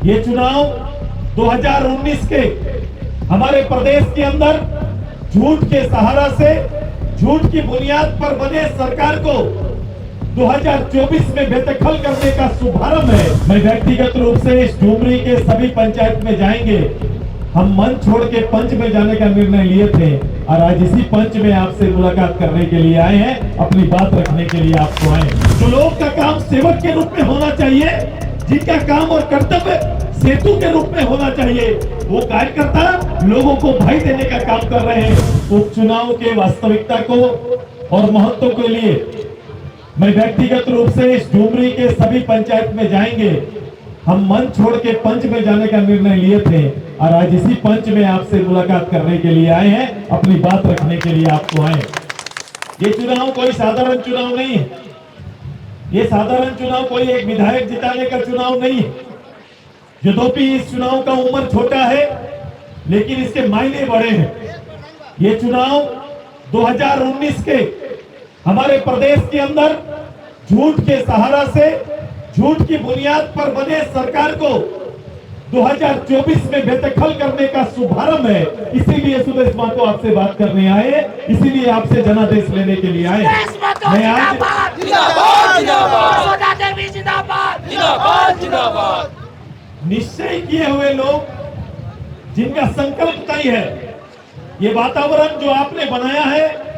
ये चुनाव 2019 के हमारे प्रदेश के अंदर झूठ के सहारा से, झूठ की बुनियाद पर बने सरकार को 2024 में बेदखल करने का शुभारंभ है। मैं व्यक्तिगत रूप से इस डुमरी के सभी पंचायत में जाएंगे। हम मन छोड़ के पंच में जाने का निर्णय लिए थे और आज इसी पंच में आपसे मुलाकात करने के लिए आए हैं, अपनी बात रखने के लिए आपको आए। जो लोग का काम सेवक के रूप में होना चाहिए, जिनका काम और कर्तव्य सेतु के रूप में होना चाहिए, वो कार्यकर्ता लोगों को भाई देने का काम कर रहे हैं। उपचुनाव के वास्तविकता को और महत्व के लिए मैं व्यक्तिगत रूप से इस डुमरी के सभी पंचायत में जाएंगे। हम मन छोड़ के पंच में जाने का निर्णय लिए थे और आज इसी पंच में आपसे मुलाकात करने के लिए आए हैं, अपनी बात रखने के लिए आपको आए। ये चुनाव कोई साधारण चुनाव नहीं है। ये साधारण चुनाव कोई एक विधायक जिताने का चुनाव नहीं है। यद्यपि इस चुनाव का उम्र छोटा है, लेकिन इसके मायने बड़े हैं। ये चुनाव 2019 के हमारे प्रदेश के अंदर झूठ के सहारा से, झूठ की बुनियाद पर बने सरकार को 2024 में बेदखल करने का शुभारंभ है। इसीलिए सुदेश महतो आपसे बात करने आए, इसीलिए आपसे जनादेश लेने के लिए आए। मैं आज निश्चय किए हुए लोग, जिनका संकल्प तय है, ये वातावरण जो आपने बनाया है,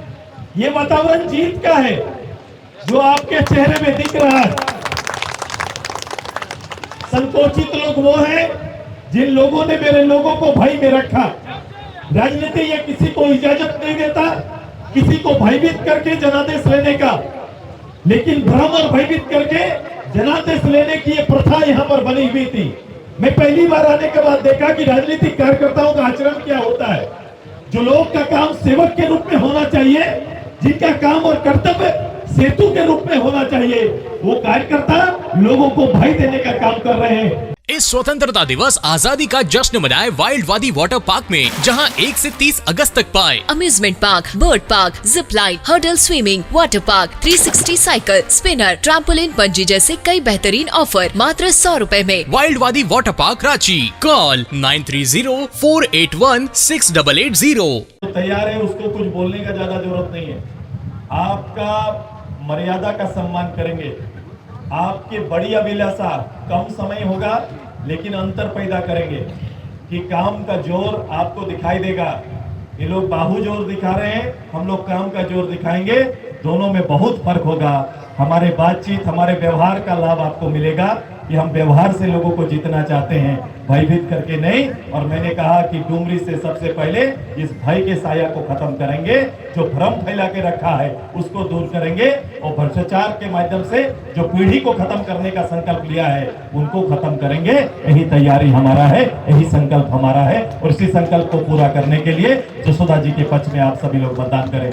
ये वातावरण जीत का है, जो आपके चेहरे में दिख रहा है। संकोचित लोग वो हैं जिन लोगों ने मेरे लोगों को भय में रखा। राजनीति ये किसी को इजाजत नहीं देता किसी को भयभीत करके जनादेश लेने का, लेकिन भ्रम और भयभीत करके जनादेश लेने की ये प्रथा यहाँ पर बनी हुई थी। मैं पहली बार आने के बाद देखा कि राजनीतिक कार्यकर्ताओं का आचरण क्या होता है। जो लोग का काम सेवक के रूप में होना चाहिए, जिनका काम और कर्तव्य सेतु के रूप में होना चाहिए, वो कार्यकर्ता लोगों को भाई देने का काम कर रहे हैं। इस स्वतंत्रता दिवस आजादी का जश्न मनाए वाइल्ड वादी वाटर पार्क में, जहां 1 से 30 अगस्त तक पाए amusement park, bird park, zip line, hurdle swimming, water park, 360 cycle, spinner, trampoline, bungee जैसे कई बेहतरीन ऑफर मात्र 100 रुपए में। वाइल्ड वादी वाटर पार्क रांची। कॉल 9304816880। तैयार है, उसको कुछ बोलने का ज्यादा जरूरत नहीं है। आपका मर्यादा का सम्मान करेंगे। आपकी बड़ी अभिलाषा, कम समय होगा लेकिन अंतर पैदा करेंगे कि काम का जोर आपको दिखाई देगा। ये लोग बाहु जोर दिखा रहे हैं, हम लोग काम का जोर दिखाएंगे। दोनों में बहुत फर्क होगा। हमारे बातचीत, हमारे व्यवहार का लाभ आपको मिलेगा कि हम व्यवहार से लोगों को जीतना चाहते हैं, भयभीत करके नहीं। और मैंने कहा कि डुमरी से सबसे पहले इस भय के साया को खत्म करेंगे। जो भ्रम फैला के रखा है उसको दूर करेंगे और भ्रष्टाचार के माध्यम से जो पीढ़ी को खत्म करने का संकल्प लिया है उनको खत्म करेंगे। यही तैयारी हमारा है, यही संकल्प हमारा है और इसी संकल्प को पूरा करने के लिए जसोदा जी के पक्ष में आप सभी लोग मतदान करें।